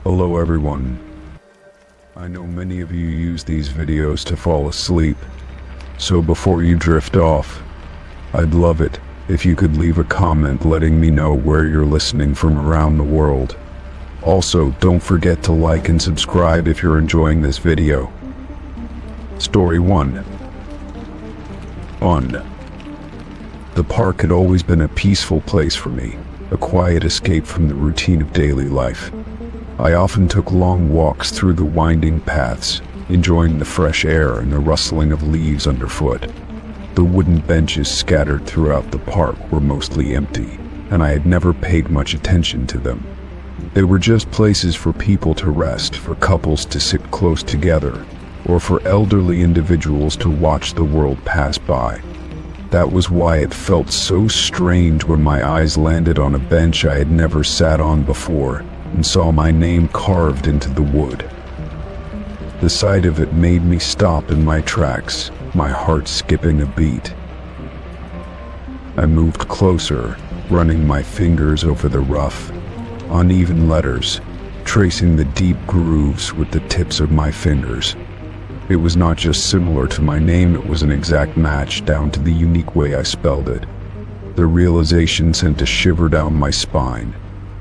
Hello everyone. I know many of you use these videos to fall asleep, so before you drift off, I'd love it if you could leave a comment letting me know where you're listening from around the world. Also, don't forget to like and subscribe if you're enjoying this video. Story 1. The park had always been a peaceful place for me, a quiet escape from the routine of daily life. I often took long walks through the winding paths, enjoying the fresh air and the rustling of leaves underfoot. The wooden benches scattered throughout the park were mostly empty, and I had never paid much attention to them. They were just places for people to rest, for couples to sit close together, or for elderly individuals to watch the world pass by. That was why it felt so strange when my eyes landed on a bench I had never sat on before and saw my name carved into the wood. The sight of it made me stop in my tracks, my heart skipping a beat. I moved closer, running my fingers over the rough, uneven letters, tracing the deep grooves with the tips of my fingers. It was not just similar to my name, it was an exact match down to the unique way I spelled it. The realization sent a shiver down my spine,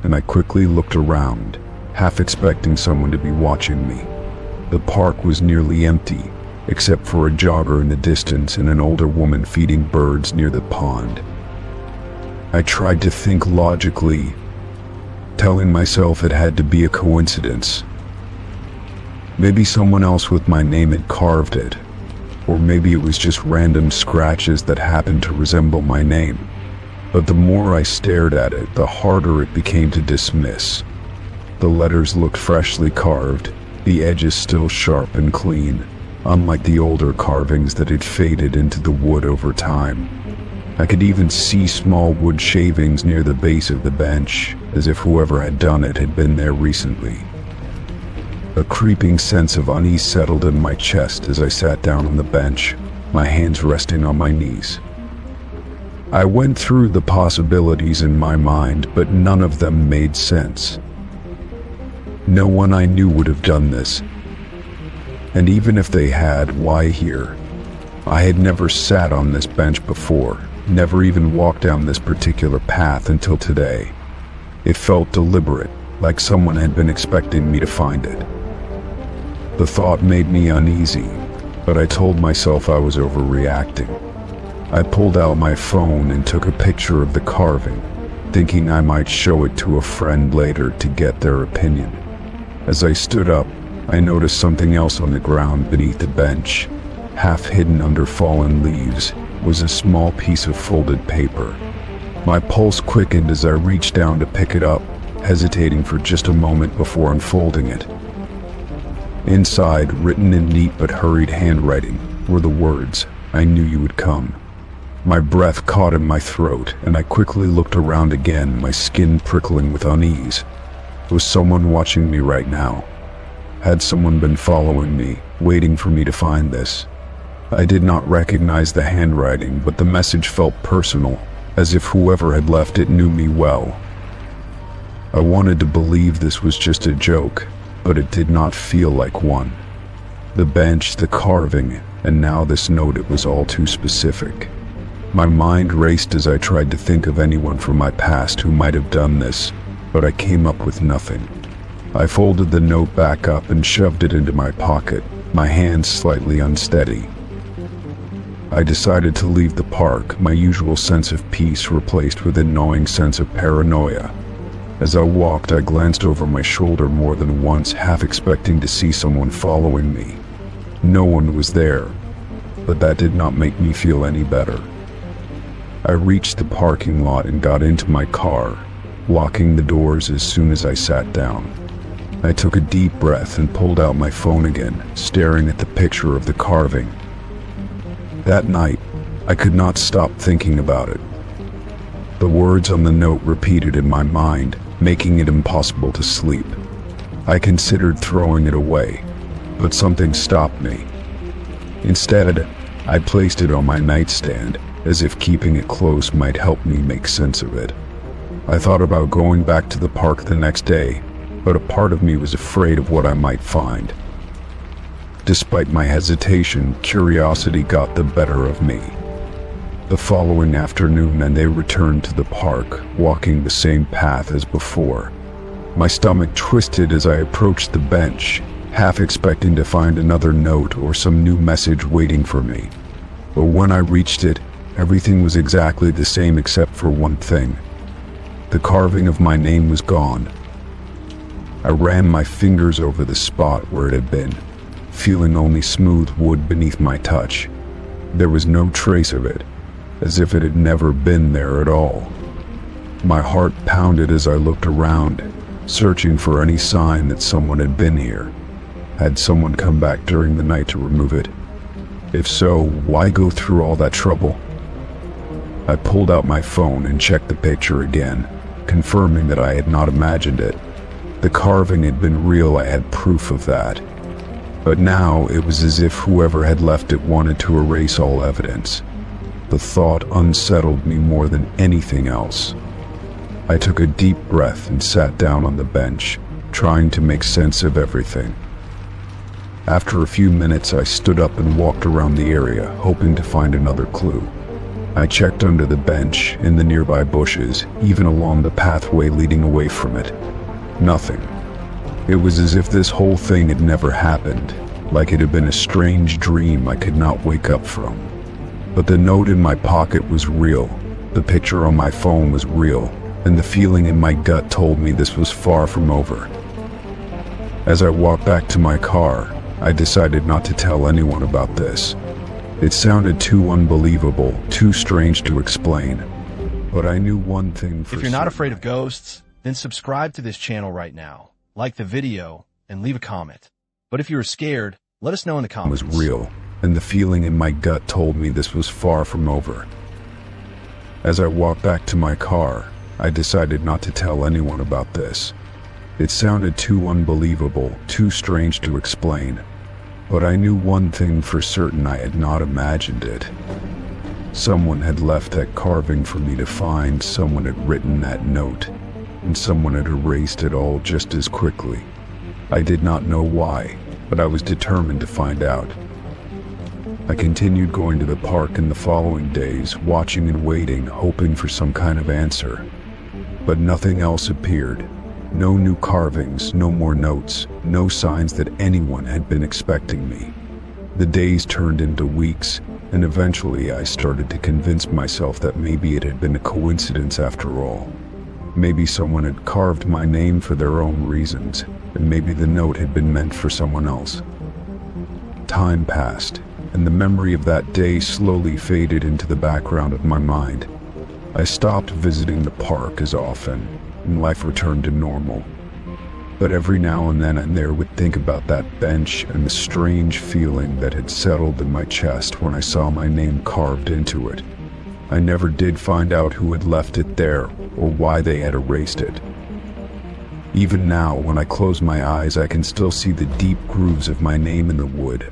and I quickly looked around, half expecting someone to be watching me. The park was nearly empty, except for a jogger in the distance and an older woman feeding birds near the pond. I tried to think logically, telling myself it had to be a coincidence. Maybe someone else with my name had carved it, or maybe it was just random scratches that happened to resemble my name. But the more I stared at it, the harder it became to dismiss. The letters looked freshly carved, the edges still sharp and clean, unlike the older carvings that had faded into the wood over time. I could even see small wood shavings near the base of the bench, as if whoever had done it had been there recently. A creeping sense of unease settled in my chest as I sat down on the bench, my hands resting on my knees. I went through the possibilities in my mind, but none of them made sense. No one I knew would have done this. And even if they had, why here? I had never sat on this bench before, never even walked down this particular path until today. It felt deliberate, like someone had been expecting me to find it. The thought made me uneasy, but I told myself I was overreacting. I pulled out my phone and took a picture of the carving, thinking I might show it to a friend later to get their opinion. As I stood up, I noticed something else on the ground beneath the bench. Half hidden under fallen leaves was a small piece of folded paper. My pulse quickened as I reached down to pick it up, hesitating for just a moment before unfolding it. Inside, written in neat but hurried handwriting, were the words, "I knew you would come." My breath caught in my throat, and I quickly looked around again, my skin prickling with unease. Was someone watching me right now? Had someone been following me, waiting for me to find this? I did not recognize the handwriting, but the message felt personal, as if whoever had left it knew me well. I wanted to believe this was just a joke, but it did not feel like one. The bench, the carving, and now this note, it was all too specific. My mind raced as I tried to think of anyone from my past who might have done this, but I came up with nothing. I folded the note back up and shoved it into my pocket, my hands slightly unsteady. I decided to leave the park, my usual sense of peace replaced with a gnawing sense of paranoia. As I walked, I glanced over my shoulder more than once, half expecting to see someone following me. No one was there, but that did not make me feel any better. I reached the parking lot and got into my car, locking the doors as soon as I sat down. I took a deep breath and pulled out my phone again, staring at the picture of the carving. That night, I could not stop thinking about it. The words on the note repeated in my mind, making it impossible to sleep. I considered throwing it away, but something stopped me. Instead, I placed it on my nightstand, as if keeping it close might help me make sense of it. I thought about going back to the park the next day, but a part of me was afraid of what I might find. Despite my hesitation, curiosity got the better of me. The following afternoon, and they returned to the park, walking the same path as before. My stomach twisted as I approached the bench, half expecting to find another note or some new message waiting for me. But when I reached it, everything was exactly the same except for one thing. The carving of my name was gone. I ran my fingers over the spot where it had been, feeling only smooth wood beneath my touch. There was no trace of it, as if it had never been there at all. My heart pounded as I looked around, searching for any sign that someone had been here. Had someone come back during the night to remove it? If so, why go through all that trouble? I pulled out my phone and checked the picture again, confirming that I had not imagined it. The carving had been real, I had proof of that. But now it was as if whoever had left it wanted to erase all evidence. The thought unsettled me more than anything else. I took a deep breath and sat down on the bench, trying to make sense of everything. After a few minutes, I stood up and walked around the area, hoping to find another clue. I checked under the bench, in the nearby bushes, even along the pathway leading away from it. Nothing. It was as if this whole thing had never happened, like it had been a strange dream I could not wake up from. But the note in my pocket was real, the picture on my phone was real, and the feeling in my gut told me this was far from over. As I walked back to my car, I decided not to tell anyone about this. It sounded too unbelievable, too strange to explain. But I knew one thing for certain. If you're not afraid of ghosts, then subscribe to this channel right now, like the video, and leave a comment. But if you're scared, let us know in the comments. It was real, and the feeling in my gut told me this was far from over. As I walked back to my car, I decided not to tell anyone about this. It sounded too unbelievable, too strange to explain. But I knew one thing for certain, I had not imagined it. Someone had left that carving for me to find, someone had written that note, and someone had erased it all just as quickly. I did not know why, but I was determined to find out. I continued going to the park in the following days, watching and waiting, hoping for some kind of answer. But nothing else appeared. No new carvings, no more notes, no signs that anyone had been expecting me. The days turned into weeks, and eventually I started to convince myself that maybe it had been a coincidence after all. Maybe someone had carved my name for their own reasons, and maybe the note had been meant for someone else. Time passed, and the memory of that day slowly faded into the background of my mind. I stopped visiting the park as often, and life returned to normal. But every now and then I would think about that bench and the strange feeling that had settled in my chest when I saw my name carved into it. I never did find out who had left it there or why they had erased it. Even now, when I close my eyes, I can still see the deep grooves of my name in the wood.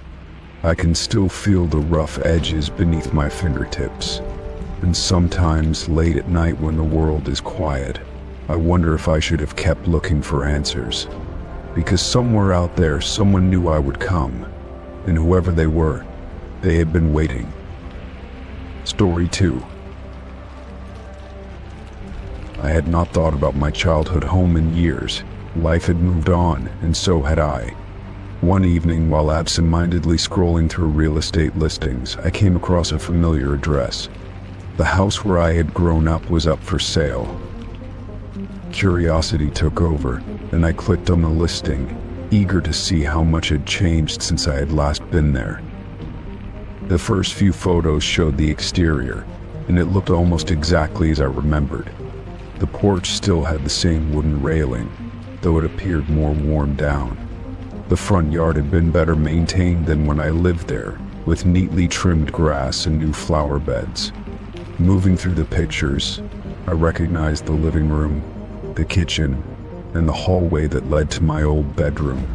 I can still feel the rough edges beneath my fingertips. And sometimes, late at night when the world is quiet, I wonder if I should have kept looking for answers. Because somewhere out there, someone knew I would come. And whoever they were, they had been waiting. Story 2. I had not thought about my childhood home in years. Life had moved on, and so had I. One evening, while absent-mindedly scrolling through real estate listings, I came across a familiar address. The house where I had grown up was up for sale. Curiosity took over, and I clicked on the listing, eager to see how much had changed since I had last been there. The first few photos showed the exterior, and it looked almost exactly as I remembered. The porch still had the same wooden railing, though it appeared more worn down. The front yard had been better maintained than when I lived there, with neatly trimmed grass and new flower beds. Moving through the pictures, I recognized the living room, the kitchen, and the hallway that led to my old bedroom.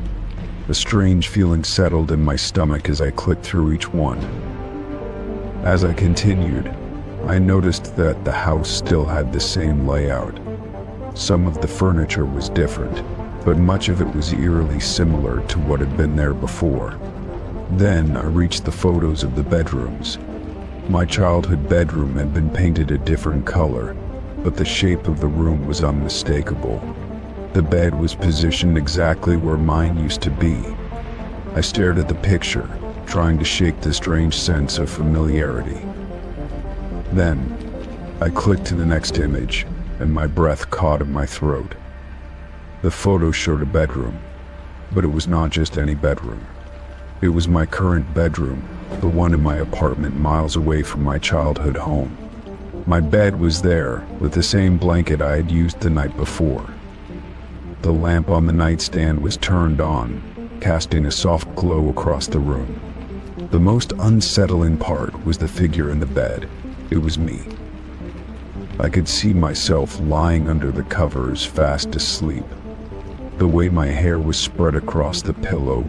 A strange feeling settled in my stomach as I clicked through each one. As I continued, I noticed that the house still had the same layout. Some of the furniture was different, but much of it was eerily similar to what had been there before. Then I reached the photos of the bedrooms. My childhood bedroom had been painted a different color, but the shape of the room was unmistakable. The bed was positioned exactly where mine used to be. I stared at the picture, trying to shake the strange sense of familiarity. Then, I clicked to the next image, and my breath caught in my throat. The photo showed a bedroom, but it was not just any bedroom. It was my current bedroom, the one in my apartment miles away from my childhood home. My bed was there, with the same blanket I had used the night before. The lamp on the nightstand was turned on, casting a soft glow across the room. The most unsettling part was the figure in the bed. It was me. I could see myself lying under the covers, fast asleep. The way my hair was spread across the pillow,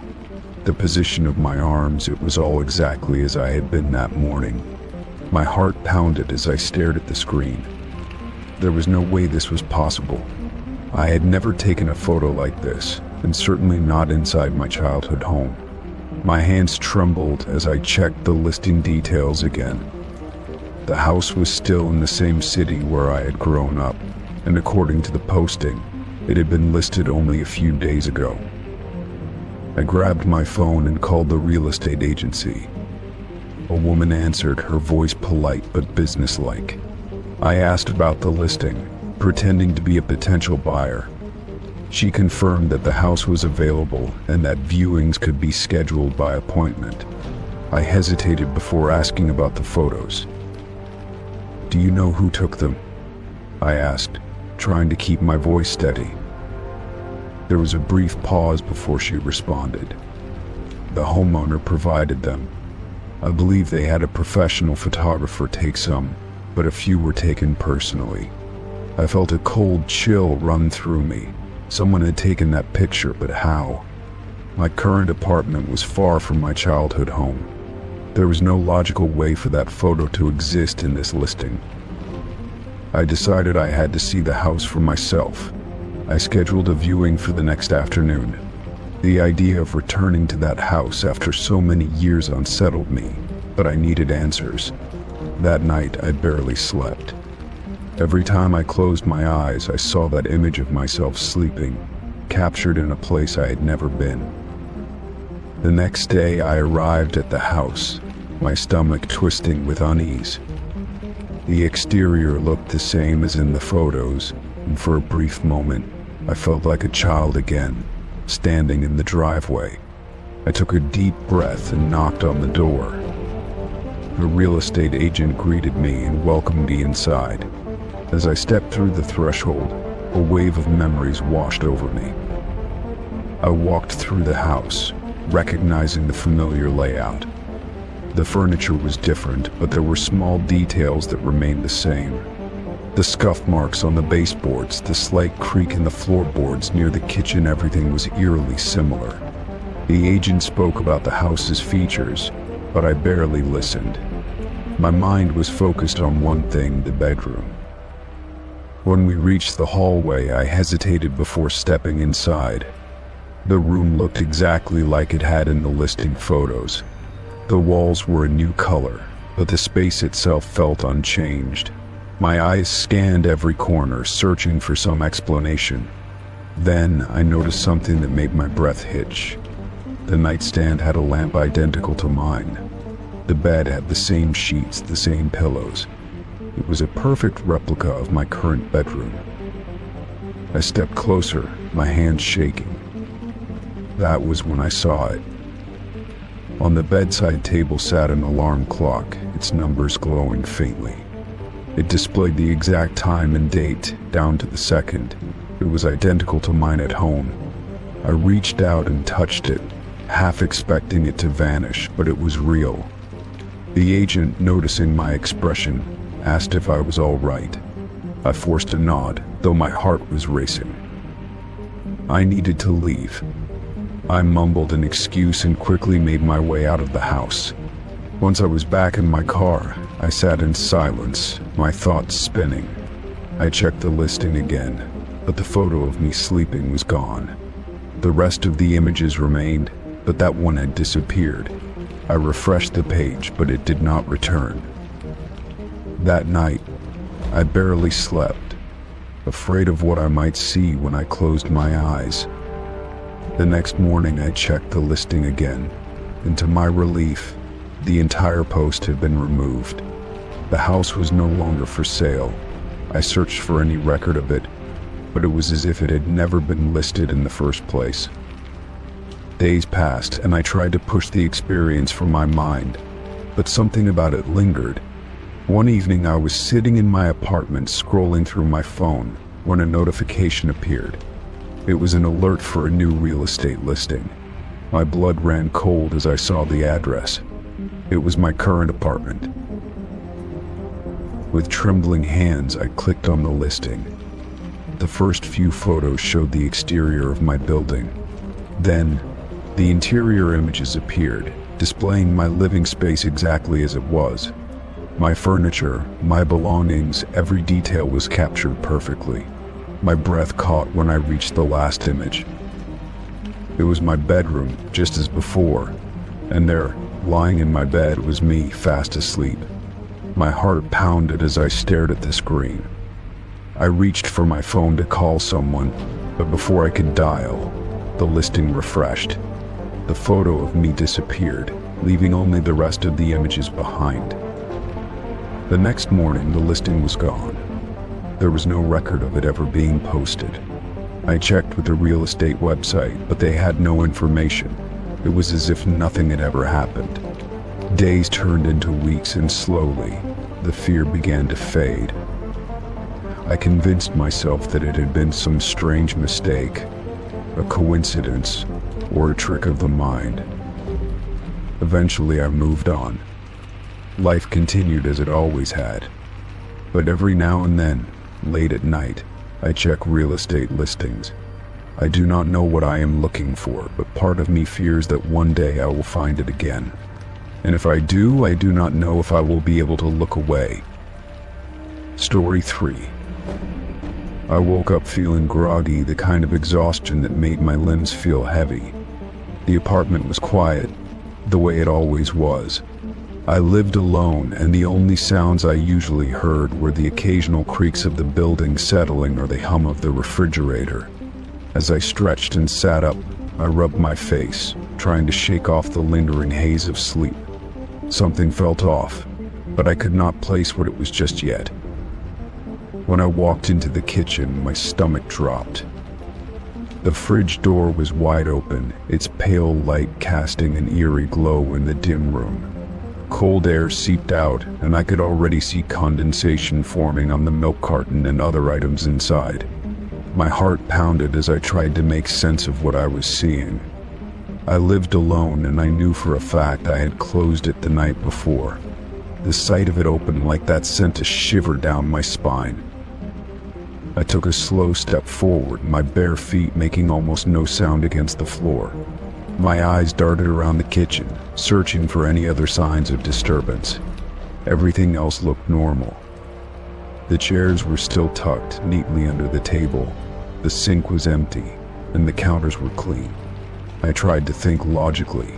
the position of my arms, it was all exactly as I had been that morning. My heart pounded as I stared at the screen. There was no way this was possible. I had never taken a photo like this, and certainly not inside my childhood home. My hands trembled as I checked the listing details again. The house was still in the same city where I had grown up, and according to the posting, it had been listed only a few days ago. I grabbed my phone and called the real estate agency. A woman answered, her voice polite but businesslike. I asked about the listing, pretending to be a potential buyer. She confirmed that the house was available and that viewings could be scheduled by appointment. I hesitated before asking about the photos. "Do you know who took them?" I asked, trying to keep my voice steady. There was a brief pause before she responded. The homeowner provided them. I believe they had a professional photographer take some, but a few were taken personally. I felt a cold chill run through me. Someone had taken that picture, but how? My current apartment was far from my childhood home. There was no logical way for that photo to exist in this listing. I decided I had to see the house for myself. I scheduled a viewing for the next afternoon. The idea of returning to that house after so many years unsettled me, but I needed answers. That night, I barely slept. Every time I closed my eyes, I saw that image of myself sleeping, captured in a place I had never been. The next day, I arrived at the house, my stomach twisting with unease. The exterior looked the same as in the photos, and for a brief moment, I felt like a child again, standing in the driveway. I took a deep breath and knocked on the door. The real estate agent greeted me and welcomed me inside. As I stepped through the threshold, a wave of memories washed over me. I walked through the house, recognizing the familiar layout. The furniture was different, but there were small details that remained the same. The scuff marks on the baseboards, the slight creak in the floorboards near the kitchen, everything was eerily similar. The agent spoke about the house's features, but I barely listened. My mind was focused on one thing, the bedroom. When we reached the hallway, I hesitated before stepping inside. The room looked exactly like it had in the listing photos. The walls were a new color, but the space itself felt unchanged. My eyes scanned every corner, searching for some explanation. Then I noticed something that made my breath hitch. The nightstand had a lamp identical to mine. The bed had the same sheets, the same pillows. It was a perfect replica of my current bedroom. I stepped closer, my hands shaking. That was when I saw it. On the bedside table sat an alarm clock, its numbers glowing faintly. It displayed the exact time and date, down to the second. It was identical to mine at home. I reached out and touched it, half expecting it to vanish, but it was real. The agent, noticing my expression, asked if I was all right. I forced a nod, though my heart was racing. I needed to leave. I mumbled an excuse and quickly made my way out of the house. Once I was back in my car, I sat in silence, my thoughts spinning. I checked the listing again, but the photo of me sleeping was gone. The rest of the images remained, but that one had disappeared. I refreshed the page, but it did not return. That night, I barely slept, afraid of what I might see when I closed my eyes. The next morning I checked the listing again, and to my relief, the entire post had been removed. The house was no longer for sale. I searched for any record of it, but it was as if it had never been listed in the first place. Days passed, and I tried to push the experience from my mind, but something about it lingered. One evening I was sitting in my apartment scrolling through my phone when a notification appeared. It was an alert for a new real estate listing. My blood ran cold as I saw the address. It was my current apartment. With trembling hands, I clicked on the listing. The first few photos showed the exterior of my building. Then, the interior images appeared, displaying my living space exactly as it was. My furniture, my belongings, every detail was captured perfectly. My breath caught when I reached the last image. It was my bedroom, just as before, and there, lying in my bed, was me, fast asleep. My heart pounded as I stared at the screen. I reached for my phone to call someone, but before I could dial, the listing refreshed. The photo of me disappeared, leaving only the rest of the images behind. The next morning, the listing was gone. There was no record of it ever being posted. I checked with the real estate website, but they had no information. It was as if nothing had ever happened. Days turned into weeks, and slowly, the fear began to fade. I convinced myself that it had been some strange mistake, a coincidence, or a trick of the mind. Eventually, I moved on. Life continued as it always had. But every now and then, late at night, I check real estate listings. I do not know what I am looking for, but part of me fears that one day I will find it again. And if I do, I do not know if I will be able to look away. Story 3. I woke up feeling groggy, the kind of exhaustion that made my limbs feel heavy. The apartment was quiet, the way it always was. I lived alone, and the only sounds I usually heard were the occasional creaks of the building settling or the hum of the refrigerator. As I stretched and sat up, I rubbed my face, trying to shake off the lingering haze of sleep. Something felt off, but I could not place what it was just yet. When I walked into the kitchen, my stomach dropped. The fridge door was wide open, its pale light casting an eerie glow in the dim room. Cold air seeped out, and I could already see condensation forming on the milk carton and other items inside. My heart pounded as I tried to make sense of what I was seeing. I lived alone, and I knew for a fact I had closed it the night before. The sight of it open like that sent a shiver down my spine. I took a slow step forward, my bare feet making almost no sound against the floor. My eyes darted around the kitchen, searching for any other signs of disturbance. Everything else looked normal. The chairs were still tucked neatly under the table, the sink was empty, and the counters were clean. I tried to think logically.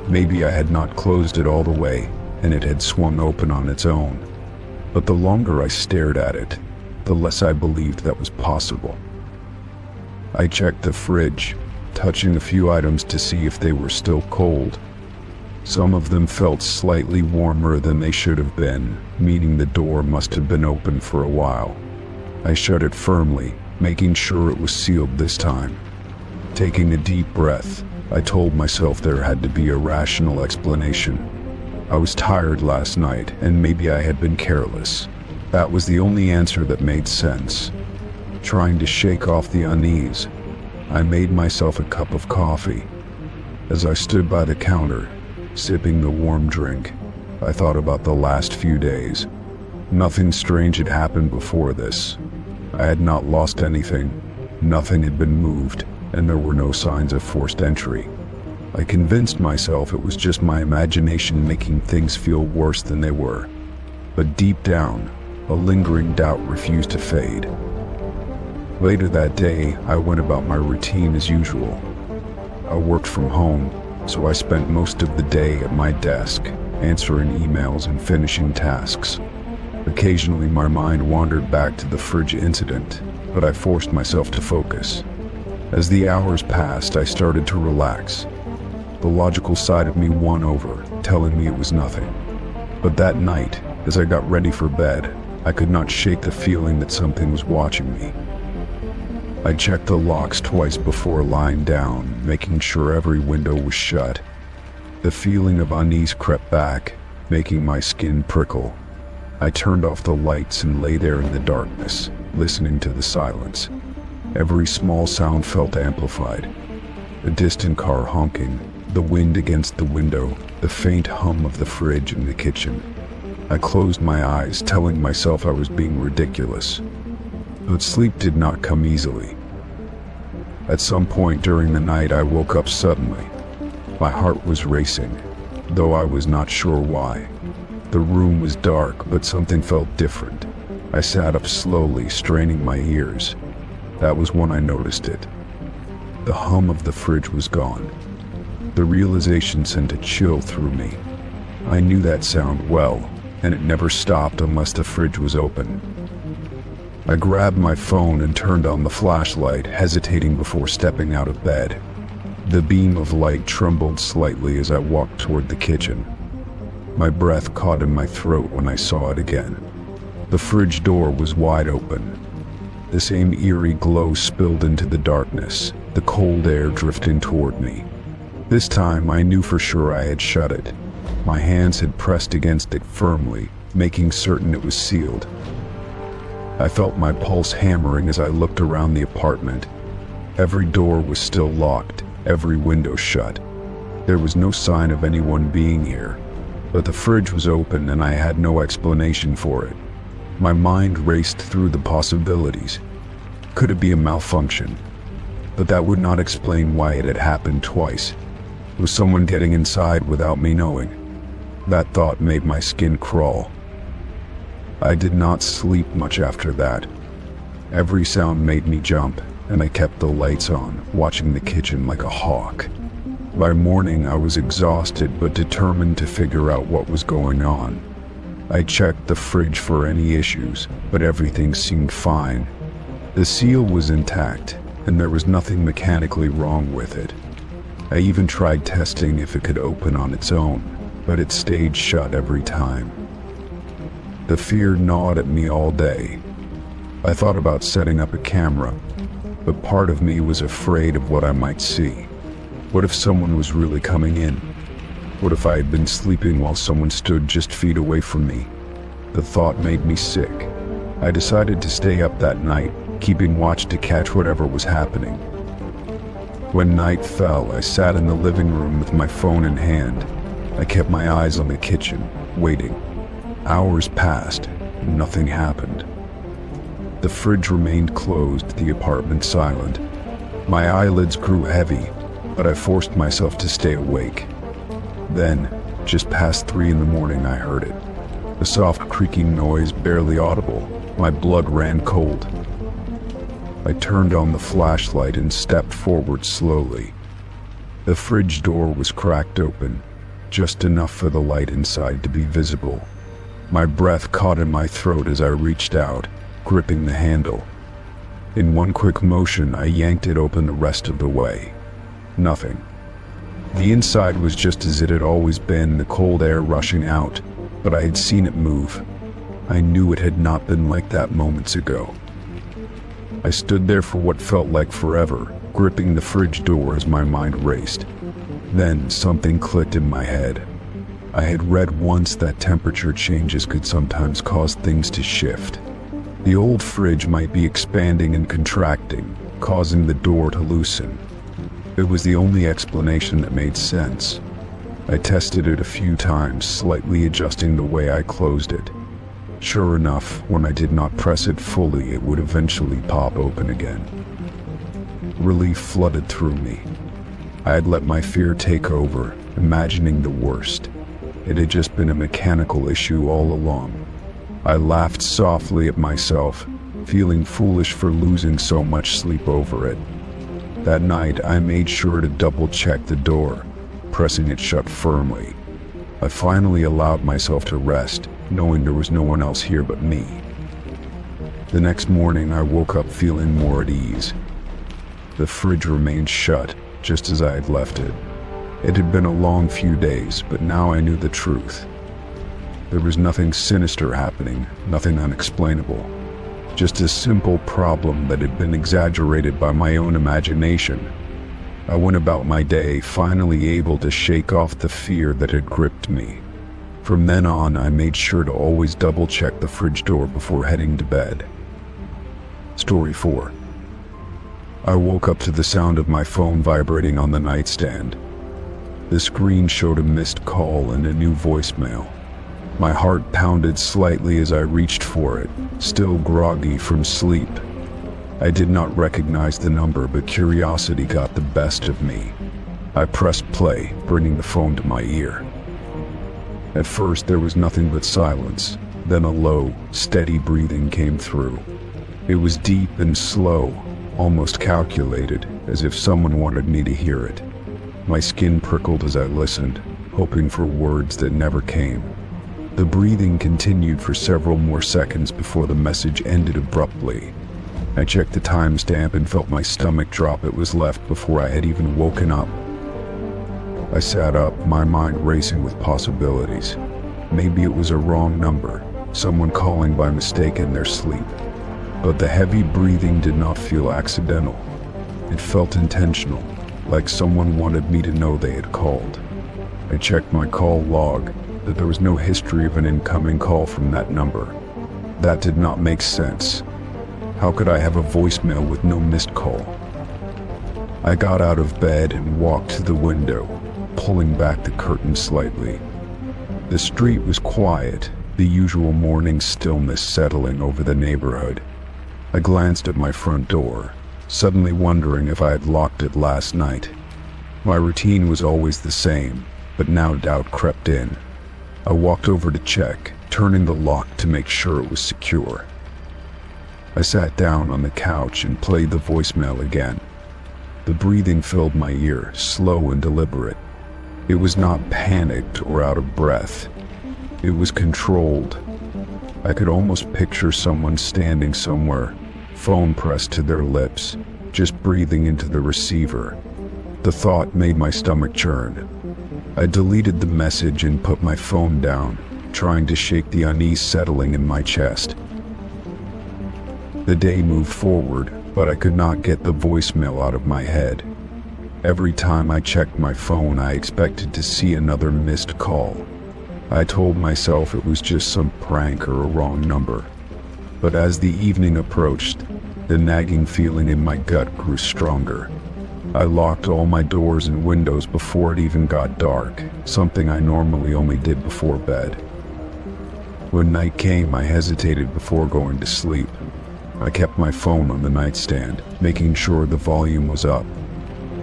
Maybe I had not closed it all the way, and it had swung open on its own. But the longer I stared at it, the less I believed that was possible. I checked the fridge, touching a few items to see if they were still cold. Some of them felt slightly warmer than they should have been, meaning the door must have been open for a while. I shut it firmly, making sure it was sealed this time. Taking a deep breath, I told myself there had to be a rational explanation. I was tired last night, and maybe I had been careless. That was the only answer that made sense. Trying to shake off the unease, I made myself a cup of coffee. As I stood by the counter, sipping the warm drink, I thought about the last few days. Nothing strange had happened before this. I had not lost anything, nothing had been moved, and there were no signs of forced entry. I convinced myself it was just my imagination making things feel worse than they were. But deep down, a lingering doubt refused to fade. Later that day, I went about my routine as usual. I worked from home, so I spent most of the day at my desk, answering emails and finishing tasks. Occasionally my mind wandered back to the fridge incident, but I forced myself to focus. As the hours passed, I started to relax. The logical side of me won over, telling me it was nothing. But that night, as I got ready for bed, I could not shake the feeling that something was watching me. I checked the locks twice before lying down, making sure every window was shut. The feeling of unease crept back, making my skin prickle. I turned off the lights and lay there in the darkness, listening to the silence. Every small sound felt amplified. A distant car honking, the wind against the window, the faint hum of the fridge in the kitchen. I closed my eyes, telling myself I was being ridiculous. But sleep did not come easily. At some point during the night, I woke up suddenly. My heart was racing, though I was not sure why. The room was dark, but something felt different. I sat up slowly, straining my ears. That was when I noticed it. The hum of the fridge was gone. The realization sent a chill through me. I knew that sound well, and it never stopped unless the fridge was open. I grabbed my phone and turned on the flashlight, hesitating before stepping out of bed. The beam of light trembled slightly as I walked toward the kitchen. My breath caught in my throat when I saw it again. The fridge door was wide open. The same eerie glow spilled into the darkness, the cold air drifting toward me. This time I knew for sure I had shut it. My hands had pressed against it firmly, making certain it was sealed. I felt my pulse hammering as I looked around the apartment. Every door was still locked, every window shut. There was no sign of anyone being here, but the fridge was open and I had no explanation for it. My mind raced through the possibilities. Could it be a malfunction? But that would not explain why it had happened twice. Was someone getting inside without me knowing? That thought made my skin crawl. I did not sleep much after that. Every sound made me jump, and I kept the lights on, watching the kitchen like a hawk. By morning, I was exhausted but determined to figure out what was going on. I checked the fridge for any issues, but everything seemed fine. The seal was intact, and there was nothing mechanically wrong with it. I even tried testing if it could open on its own, but it stayed shut every time. The fear gnawed at me all day. I thought about setting up a camera, but part of me was afraid of what I might see. What if someone was really coming in? What if I had been sleeping while someone stood just feet away from me? The thought made me sick. I decided to stay up that night, keeping watch to catch whatever was happening. When night fell, I sat in the living room with my phone in hand. I kept my eyes on the kitchen, waiting. Hours passed, and nothing happened. The fridge remained closed, the apartment silent. My eyelids grew heavy, but I forced myself to stay awake. Then, just past 3 in the morning, I heard it. A soft creaking noise, barely audible. My blood ran cold. I turned on the flashlight and stepped forward slowly. The fridge door was cracked open, just enough for the light inside to be visible. My breath caught in my throat as I reached out, gripping the handle. In one quick motion, I yanked it open the rest of the way. Nothing. The inside was just as it had always been, the cold air rushing out, but I had seen it move. I knew it had not been like that moments ago. I stood there for what felt like forever, gripping the fridge door as my mind raced. Then something clicked in my head. I had read once that temperature changes could sometimes cause things to shift. The old fridge might be expanding and contracting, causing the door to loosen. It was the only explanation that made sense. I tested it a few times, slightly adjusting the way I closed it. Sure enough, when I did not press it fully, it would eventually pop open again. Relief flooded through me. I had let my fear take over, imagining the worst. It had just been a mechanical issue all along. I laughed softly at myself, feeling foolish for losing so much sleep over it. That night, I made sure to double-check the door, pressing it shut firmly. I finally allowed myself to rest, knowing there was no one else here but me. The next morning, I woke up feeling more at ease. The fridge remained shut, just as I had left it. It had been a long few days, but now I knew the truth. There was nothing sinister happening, nothing unexplainable. Just a simple problem that had been exaggerated by my own imagination. I went about my day, finally able to shake off the fear that had gripped me. From then on, I made sure to always double-check the fridge door before heading to bed. Story 4. I woke up to the sound of my phone vibrating on the nightstand. The screen showed a missed call and a new voicemail. My heart pounded slightly as I reached for it, still groggy from sleep. I did not recognize the number, but curiosity got the best of me. I pressed play, bringing the phone to my ear. At first, there was nothing but silence. Then a low, steady breathing came through. It was deep and slow, almost calculated, as if someone wanted me to hear it. My skin prickled as I listened, hoping for words that never came. The breathing continued for several more seconds before the message ended abruptly. I checked the timestamp and felt my stomach drop. It was left before I had even woken up. I sat up, my mind racing with possibilities. Maybe it was a wrong number, someone calling by mistake in their sleep. But the heavy breathing did not feel accidental. It felt intentional, like someone wanted me to know they had called. I checked my call log, but there was no history of an incoming call from that number. That did not make sense. How could I have a voicemail with no missed call? I got out of bed and walked to the window, pulling back the curtain slightly. The street was quiet, the usual morning stillness settling over the neighborhood. I glanced at my front door, suddenly wondering if I had locked it last night. My routine was always the same, but now doubt crept in. I walked over to check, turning the lock to make sure it was secure. I sat down on the couch and played the voicemail again. The breathing filled my ear, slow and deliberate. It was not panicked or out of breath. It was controlled. I could almost picture someone standing somewhere, phone pressed to their lips, just breathing into the receiver. The thought made my stomach churn. I deleted the message and put my phone down, trying to shake the unease settling in my chest. The day moved forward, but I could not get the voicemail out of my head. Every time I checked my phone, I expected to see another missed call. I told myself it was just some prank or a wrong number. But as the evening approached, the nagging feeling in my gut grew stronger. I locked all my doors and windows before it even got dark, something I normally only did before bed. When night came, I hesitated before going to sleep. I kept my phone on the nightstand, making sure the volume was up.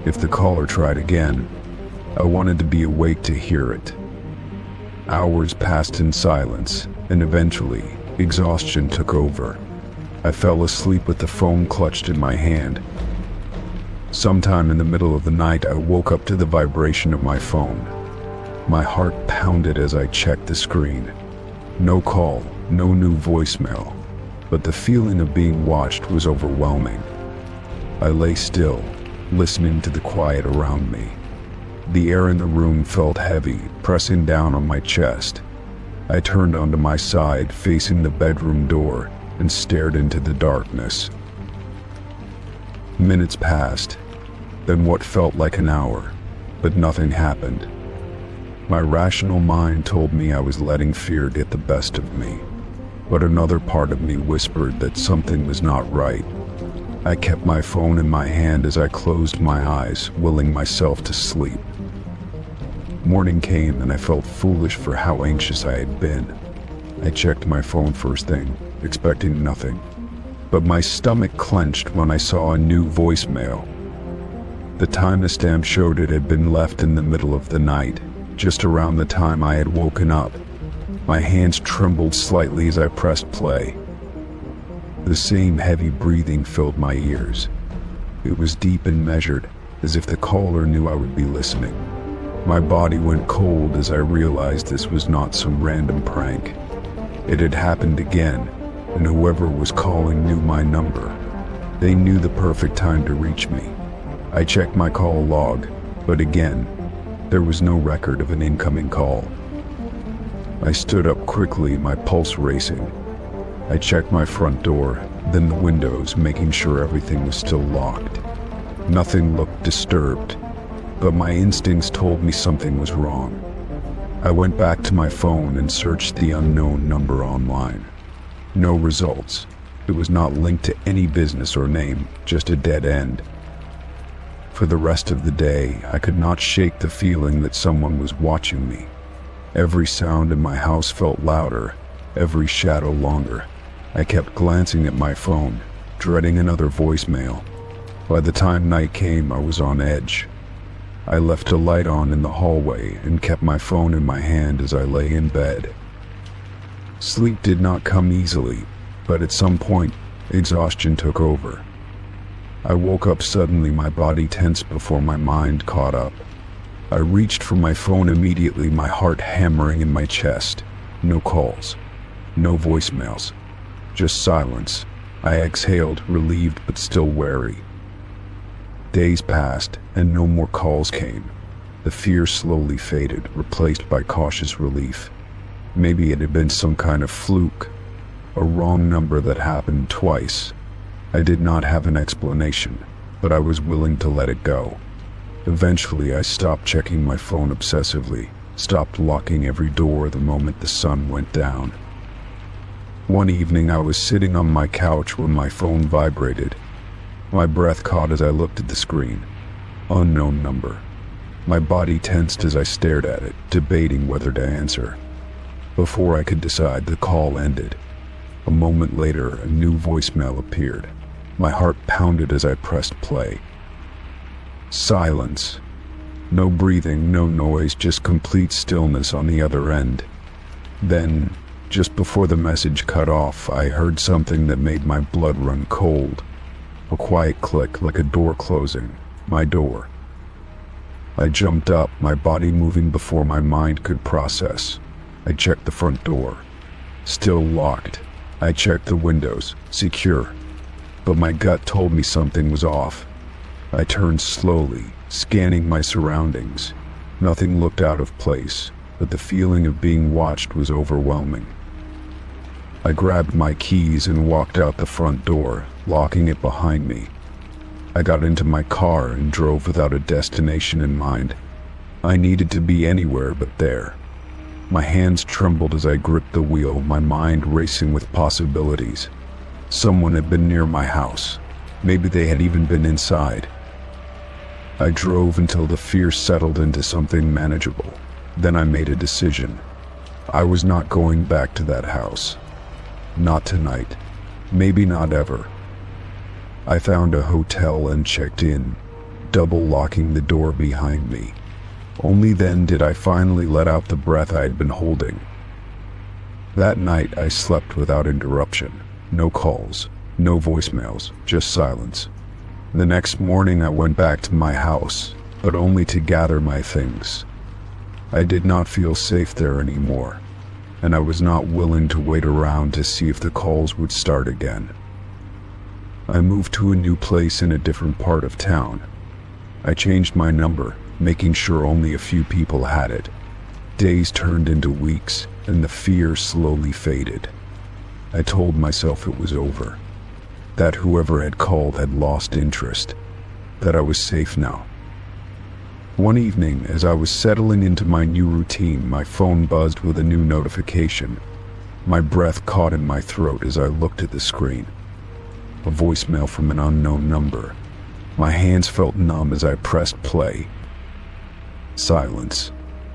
If the caller tried again, I wanted to be awake to hear it. Hours passed in silence, and eventually, exhaustion took over. I fell asleep with the phone clutched in my hand. Sometime in the middle of the night, I woke up to the vibration of my phone. My heart pounded as I checked the screen. No call, no new voicemail, but the feeling of being watched was overwhelming. I lay still, listening to the quiet around me. The air in the room felt heavy, pressing down on my chest. I turned onto my side, facing the bedroom door, and stared into the darkness. Minutes passed, then what felt like an hour, but nothing happened. My rational mind told me I was letting fear get the best of me, but another part of me whispered that something was not right. I kept my phone in my hand as I closed my eyes, willing myself to sleep. Morning came and I felt foolish for how anxious I had been. I checked my phone first thing, expecting nothing, but my stomach clenched when I saw a new voicemail. The timestamp showed it had been left in the middle of the night, just around the time I had woken up. My hands trembled slightly as I pressed play. The same heavy breathing filled my ears. It was deep and measured, as if the caller knew I would be listening. My body went cold as I realized this was not some random prank. It had happened again, and whoever was calling knew my number. They knew the perfect time to reach me. I checked my call log, but again, there was no record of an incoming call. I stood up quickly, my pulse racing. I checked my front door, then the windows, making sure everything was still locked. Nothing looked disturbed, but my instincts told me something was wrong. I went back to my phone and searched the unknown number online. No results. It was not linked to any business or name, just a dead end. For the rest of the day, I could not shake the feeling that someone was watching me. Every sound in my house felt louder, every shadow longer. I kept glancing at my phone, dreading another voicemail. By the time night came, I was on edge. I left a light on in the hallway and kept my phone in my hand as I lay in bed. Sleep did not come easily, but at some point, exhaustion took over. I woke up suddenly, my body tense before my mind caught up. I reached for my phone immediately, my heart hammering in my chest. No calls, no voicemails, just silence. I exhaled, relieved but still wary. Days passed, and no more calls came. The fear slowly faded, replaced by cautious relief. Maybe it had been some kind of fluke, a wrong number that happened twice. I did not have an explanation, but I was willing to let it go. Eventually, I stopped checking my phone obsessively, stopped locking every door the moment the sun went down. One evening, I was sitting on my couch when my phone vibrated. My breath caught as I looked at the screen. Unknown number. My body tensed as I stared at it, debating whether to answer. Before I could decide, the call ended. A moment later, a new voicemail appeared. My heart pounded as I pressed play. Silence. No breathing, no noise, just complete stillness on the other end. Then, just before the message cut off, I heard something that made my blood run cold. A quiet click, like a door closing. My door. I jumped up, my body moving before my mind could process. I checked the front door. Still locked. I checked the windows. Secure. But my gut told me something was off. I turned slowly, scanning my surroundings. Nothing looked out of place, but the feeling of being watched was overwhelming. I grabbed my keys and walked out the front door, locking it behind me. I got into my car and drove without a destination in mind. I needed to be anywhere but there. My hands trembled as I gripped the wheel, my mind racing with possibilities. Someone had been near my house. Maybe they had even been inside. I drove until the fear settled into something manageable. Then I made a decision. I was not going back to that house. Not tonight. Maybe not ever. I found a hotel and checked in, double locking the door behind me. Only then did I finally let out the breath I had been holding. That night I slept without interruption. No calls, no voicemails, just silence. The next morning I went back to my house, but only to gather my things. I did not feel safe there anymore, and I was not willing to wait around to see if the calls would start again. I moved to a new place in a different part of town. I changed my number, making sure only a few people had it. Days turned into weeks, and the fear slowly faded. I told myself it was over, that whoever had called had lost interest, that I was safe now. One evening, as I was settling into my new routine, my phone buzzed with a new notification. My breath caught in my throat as I looked at the screen. A voicemail from an unknown number. My hands felt numb as I pressed play. Silence.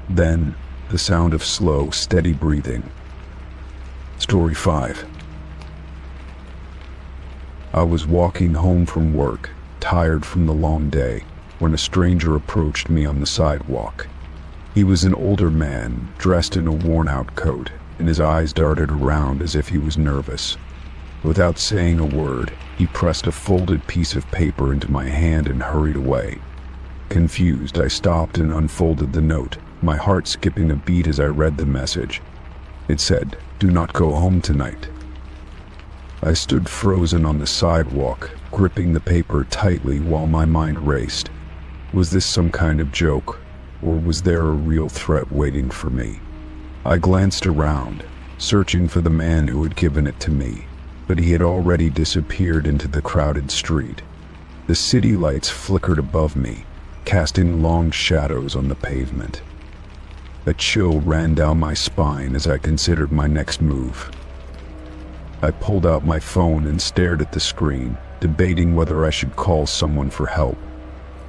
Then, the sound of slow, steady breathing. Story 5. I was walking home from work, tired from the long day, when a stranger approached me on the sidewalk. He was an older man, dressed in a worn-out coat, and his eyes darted around as if he was nervous. Without saying a word, he pressed a folded piece of paper into my hand and hurried away. Confused, I stopped and unfolded the note, my heart skipping a beat as I read the message. It said, "Do not go home tonight." I stood frozen on the sidewalk, gripping the paper tightly while my mind raced. Was this some kind of joke, or was there a real threat waiting for me? I glanced around, searching for the man who had given it to me, but he had already disappeared into the crowded street. The city lights flickered above me, casting long shadows on the pavement. A chill ran down my spine as I considered my next move. I pulled out my phone and stared at the screen, debating whether I should call someone for help.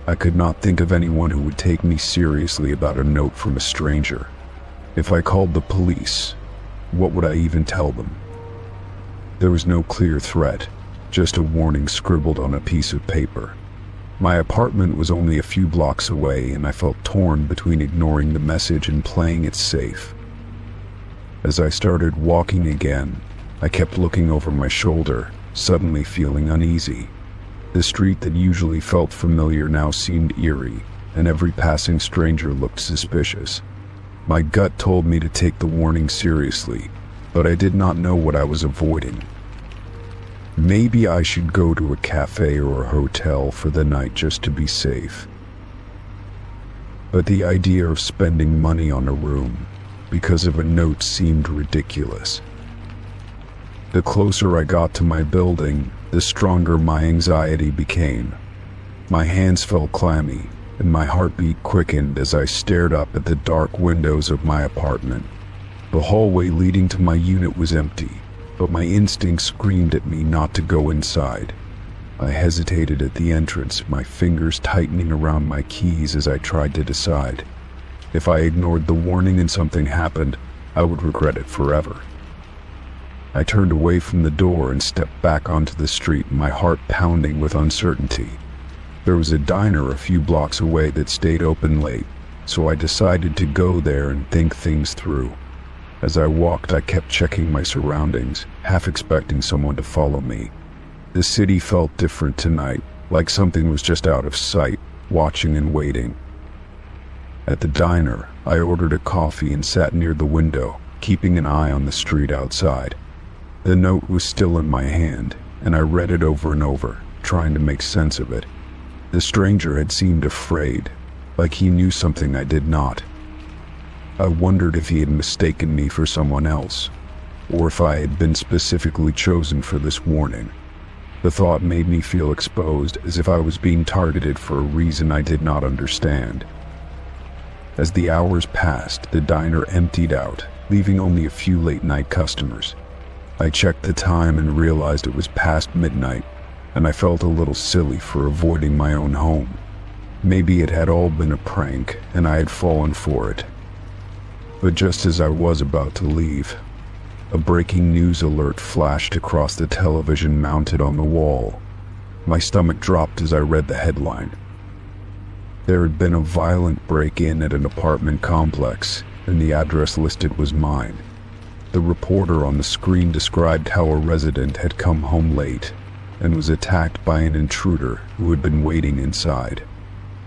I could not think of anyone who would take me seriously about a note from a stranger. If I called the police, what would I even tell them? There was no clear threat, just a warning scribbled on a piece of paper. My apartment was only a few blocks away, and I felt torn between ignoring the message and playing it safe. As I started walking again, I kept looking over my shoulder, suddenly feeling uneasy. The street that usually felt familiar now seemed eerie, and every passing stranger looked suspicious. My gut told me to take the warning seriously, but I did not know what I was avoiding. Maybe I should go to a cafe or a hotel for the night just to be safe. But the idea of spending money on a room because of a note seemed ridiculous. The closer I got to my building, the stronger my anxiety became. My hands felt clammy, and my heartbeat quickened as I stared up at the dark windows of my apartment. The hallway leading to my unit was empty, but my instinct screamed at me not to go inside. I hesitated at the entrance, my fingers tightening around my keys as I tried to decide. If I ignored the warning and something happened, I would regret it forever. I turned away from the door and stepped back onto the street, my heart pounding with uncertainty. There was a diner a few blocks away that stayed open late, so I decided to go there and think things through. As I walked, I kept checking my surroundings, half expecting someone to follow me. The city felt different tonight, like something was just out of sight, watching and waiting. At the diner, I ordered a coffee and sat near the window, keeping an eye on the street outside. The note was still in my hand, and I read it over and over, trying to make sense of it. The stranger had seemed afraid, like he knew something I did not. I wondered if he had mistaken me for someone else, or if I had been specifically chosen for this warning. The thought made me feel exposed, as if I was being targeted for a reason I did not understand. As the hours passed, the diner emptied out, leaving only a few late-night customers. I checked the time and realized it was past midnight, and I felt a little silly for avoiding my own home. Maybe it had all been a prank, and I had fallen for it. But just as I was about to leave, a breaking news alert flashed across the television mounted on the wall. My stomach dropped as I read the headline. There had been a violent break-in at an apartment complex, and the address listed was mine. The reporter on the screen described how a resident had come home late and was attacked by an intruder who had been waiting inside.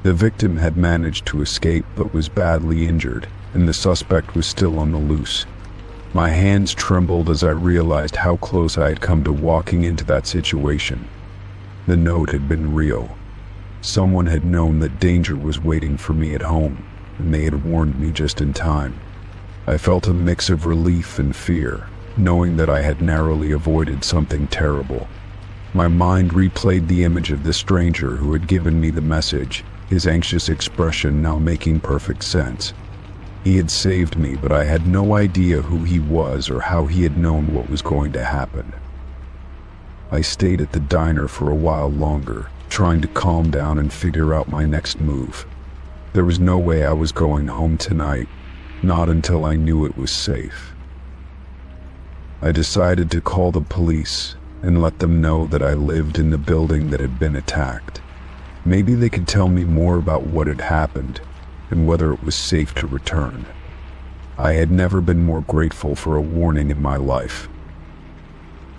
The victim had managed to escape but was badly injured, and the suspect was still on the loose. My hands trembled as I realized how close I had come to walking into that situation. The note had been real. Someone had known that danger was waiting for me at home, and they had warned me just in time. I felt a mix of relief and fear, knowing that I had narrowly avoided something terrible. My mind replayed the image of the stranger who had given me the message, his anxious expression now making perfect sense. He had saved me, but I had no idea who he was or how he had known what was going to happen. I stayed at the diner for a while longer, trying to calm down and figure out my next move. There was no way I was going home tonight, not until I knew it was safe. I decided to call the police and let them know that I lived in the building that had been attacked. Maybe they could tell me more about what had happened and whether it was safe to return. I had never been more grateful for a warning in my life.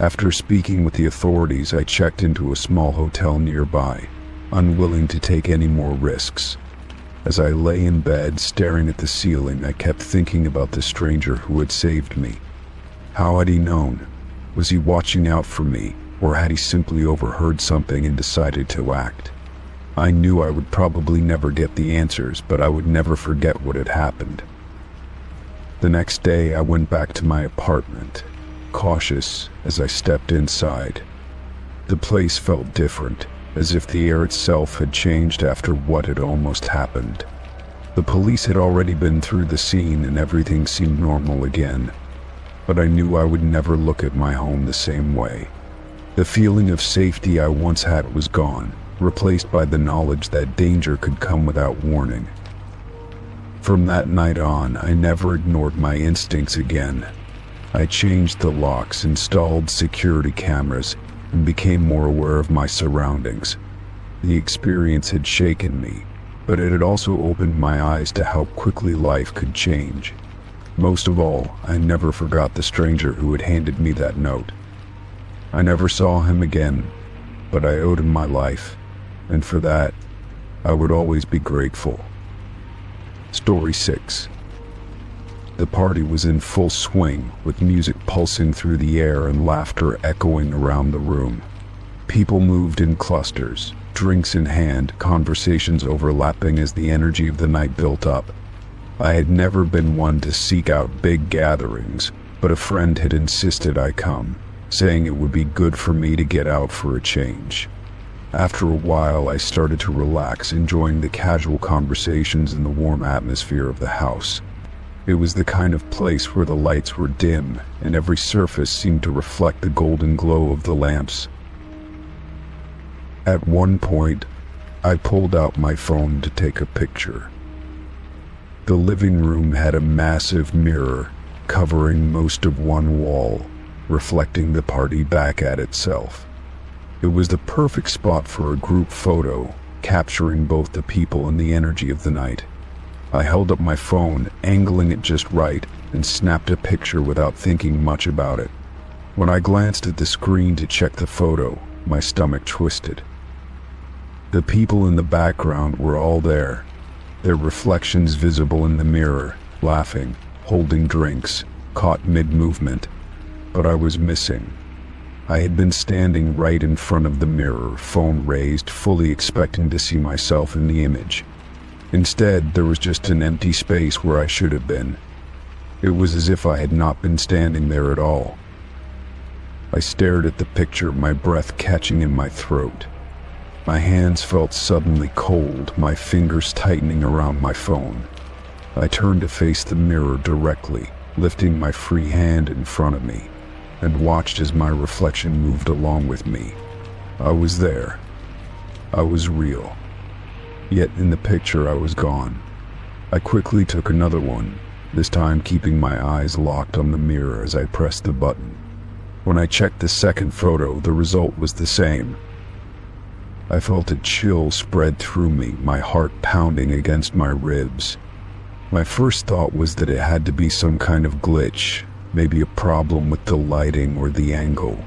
After speaking with the authorities, I checked into a small hotel nearby, unwilling to take any more risks. As I lay in bed staring at the ceiling, I kept thinking about the stranger who had saved me. How had he known? Was he watching out for me, or had he simply overheard something and decided to act? I knew I would probably never get the answers, but I would never forget what had happened. The next day, I went back to my apartment, cautious as I stepped inside. The place felt different, as if the air itself had changed after what had almost happened. The police had already been through the scene and everything seemed normal again, but I knew I would never look at my home the same way. The feeling of safety I once had was gone, replaced by the knowledge that danger could come without warning. From that night on, I never ignored my instincts again. I changed the locks, installed security cameras, and became more aware of my surroundings. The experience had shaken me, but it had also opened my eyes to how quickly life could change. Most of all, I never forgot the stranger who had handed me that note. I never saw him again, but I owed him my life, and for that, I would always be grateful. Story 6. The party was in full swing, with music pulsing through the air and laughter echoing around the room. People moved in clusters, drinks in hand, conversations overlapping as the energy of the night built up. I had never been one to seek out big gatherings, but a friend had insisted I come, saying it would be good for me to get out for a change. After a while, I started to relax, enjoying the casual conversations and the warm atmosphere of the house. It was the kind of place where the lights were dim, and every surface seemed to reflect the golden glow of the lamps. At one point, I pulled out my phone to take a picture. The living room had a massive mirror covering most of one wall, reflecting the party back at itself. It was the perfect spot for a group photo, capturing both the people and the energy of the night. I held up my phone, angling it just right, and snapped a picture without thinking much about it. When I glanced at the screen to check the photo, my stomach twisted. The people in the background were all there, their reflections visible in the mirror, laughing, holding drinks, caught mid-movement. But I was missing. I had been standing right in front of the mirror, phone raised, fully expecting to see myself in the image. Instead, there was just an empty space where I should have been. It was as if I had not been standing there at all. I stared at the picture, my breath catching in my throat. My hands felt suddenly cold, my fingers tightening around my phone. I turned to face the mirror directly, lifting my free hand in front of me, and watched as my reflection moved along with me. I was there. I was real. Yet in the picture I was gone. I quickly took another one, this time keeping my eyes locked on the mirror as I pressed the button. When I checked the second photo, the result was the same. I felt a chill spread through me, my heart pounding against my ribs. My first thought was that it had to be some kind of glitch, maybe a problem with the lighting or the angle.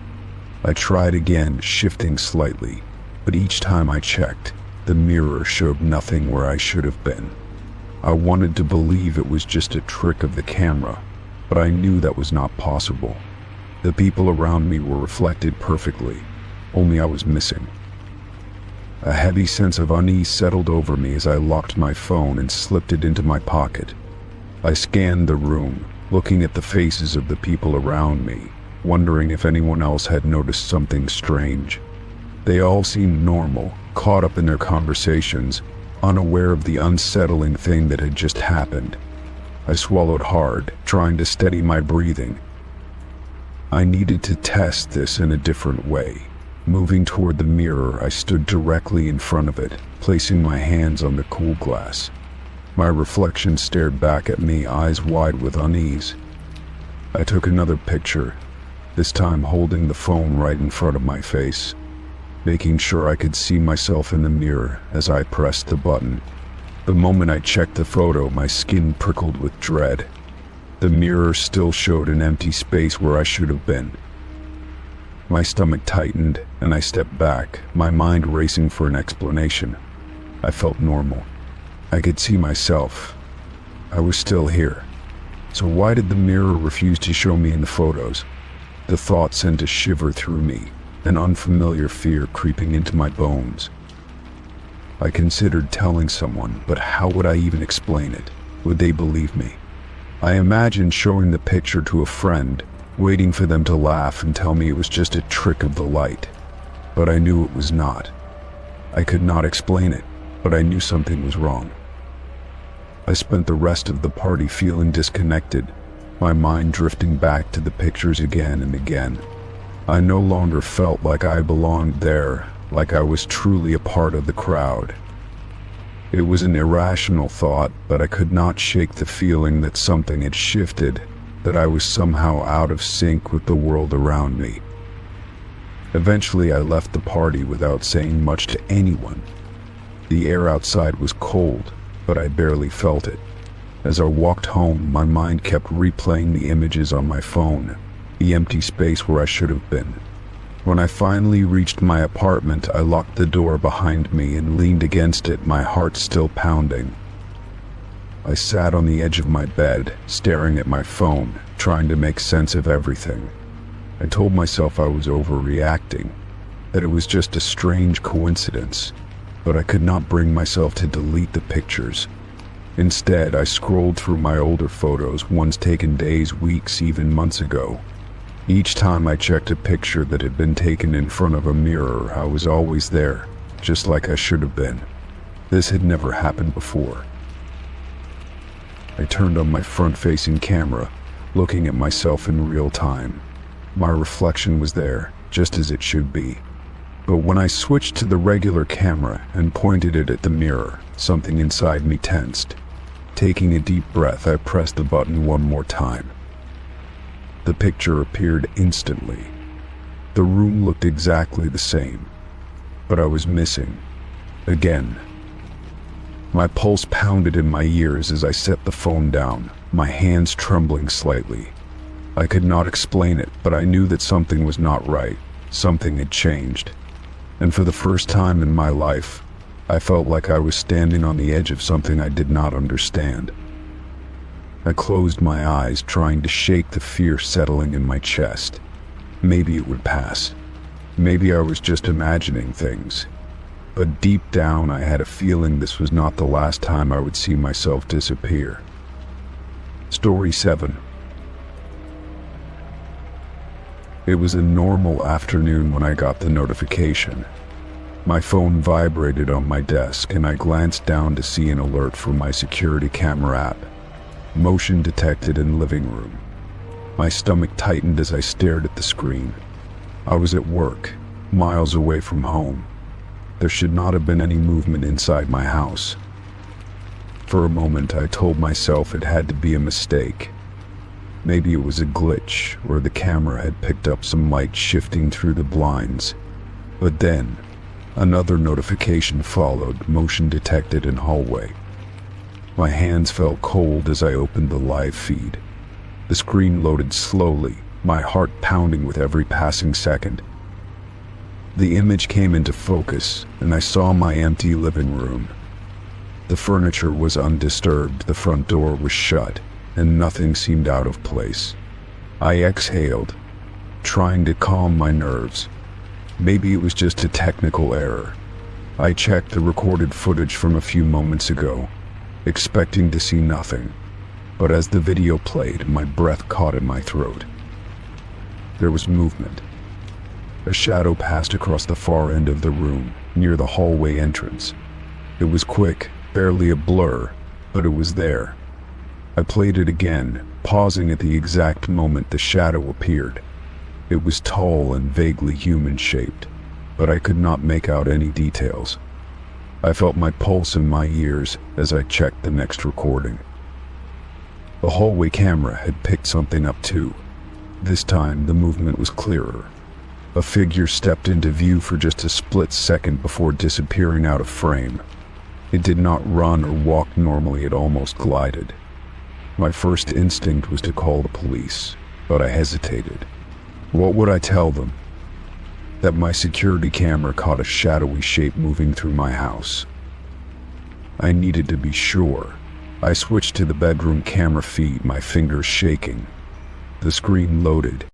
I tried again, shifting slightly, but each time I checked, the mirror showed nothing where I should have been. I wanted to believe it was just a trick of the camera, but I knew that was not possible. The people around me were reflected perfectly, only I was missing. A heavy sense of unease settled over me as I locked my phone and slipped it into my pocket. I scanned the room, looking at the faces of the people around me, wondering if anyone else had noticed something strange. They all seemed normal, caught up in their conversations, unaware of the unsettling thing that had just happened. I swallowed hard, trying to steady my breathing. I needed to test this in a different way. Moving toward the mirror, I stood directly in front of it, placing my hands on the cool glass. My reflection stared back at me, eyes wide with unease. I took another picture, this time holding the phone right in front of my face, making sure I could see myself in the mirror as I pressed the button. The moment I checked the photo, my skin prickled with dread. The mirror still showed an empty space where I should have been. My stomach tightened, and I stepped back, my mind racing for an explanation. I felt normal. I could see myself. I was still here. So why did the mirror refuse to show me in the photos? The thought sent a shiver through me, an unfamiliar fear creeping into my bones. I considered telling someone, but how would I even explain it? Would they believe me? I imagined showing the picture to a friend, waiting for them to laugh and tell me it was just a trick of the light. But I knew it was not. I could not explain it, but I knew something was wrong. I spent the rest of the party feeling disconnected, my mind drifting back to the pictures again and again. I no longer felt like I belonged there, like I was truly a part of the crowd. It was an irrational thought, but I could not shake the feeling that something had shifted, that I was somehow out of sync with the world around me. Eventually, I left the party without saying much to anyone. The air outside was cold, but I barely felt it. As I walked home, my mind kept replaying the images on my phone, the empty space where I should have been. When I finally reached my apartment, I locked the door behind me and leaned against it, my heart still pounding. I sat on the edge of my bed, staring at my phone, trying to make sense of everything. I told myself I was overreacting, that it was just a strange coincidence, but I could not bring myself to delete the pictures. Instead, I scrolled through my older photos, ones taken days, weeks, even months ago. Each time I checked a picture that had been taken in front of a mirror, I was always there, just like I should have been. This had never happened before. I turned on my front-facing camera, looking at myself in real time. My reflection was there, just as it should be. But when I switched to the regular camera and pointed it at the mirror, something inside me tensed. Taking a deep breath, I pressed the button one more time. The picture appeared instantly. The room looked exactly the same, but I was missing. Again. My pulse pounded in my ears as I set the phone down, my hands trembling slightly. I could not explain it, but I knew that something was not right. Something had changed. And for the first time in my life, I felt like I was standing on the edge of something I did not understand. I closed my eyes, trying to shake the fear settling in my chest. Maybe it would pass. Maybe I was just imagining things. But deep down, I had a feeling this was not the last time I would see myself disappear. Story 7. It was a normal afternoon when I got the notification. My phone vibrated on my desk, and I glanced down to see an alert from my security camera app. Motion detected in living room. My stomach tightened as I stared at the screen. I was at work, miles away from home. There should not have been any movement inside my house. For a moment, I told myself it had to be a mistake. Maybe it was a glitch, or the camera had picked up some light shifting through the blinds. But then, another notification followed, motion detected in hallway. My hands felt cold as I opened the live feed. The screen loaded slowly, my heart pounding with every passing second. The image came into focus, and I saw my empty living room. The furniture was undisturbed, the front door was shut, and nothing seemed out of place. I exhaled, trying to calm my nerves. Maybe it was just a technical error. I checked the recorded footage from a few moments ago, expecting to see nothing, but as the video played, my breath caught in my throat. There was movement. A shadow passed across the far end of the room, near the hallway entrance. It was quick, barely a blur, but it was there. I played it again, pausing at the exact moment the shadow appeared. It was tall and vaguely human-shaped, but I could not make out any details. I felt my pulse in my ears as I checked the next recording. The hallway camera had picked something up too. This time, the movement was clearer. A figure stepped into view for just a split second before disappearing out of frame. It did not run or walk normally, it almost glided. My first instinct was to call the police, but I hesitated. What would I tell them? that my security camera caught a shadowy shape moving through my house. I needed to be sure. I switched to the bedroom camera feed, my fingers shaking. The screen loaded,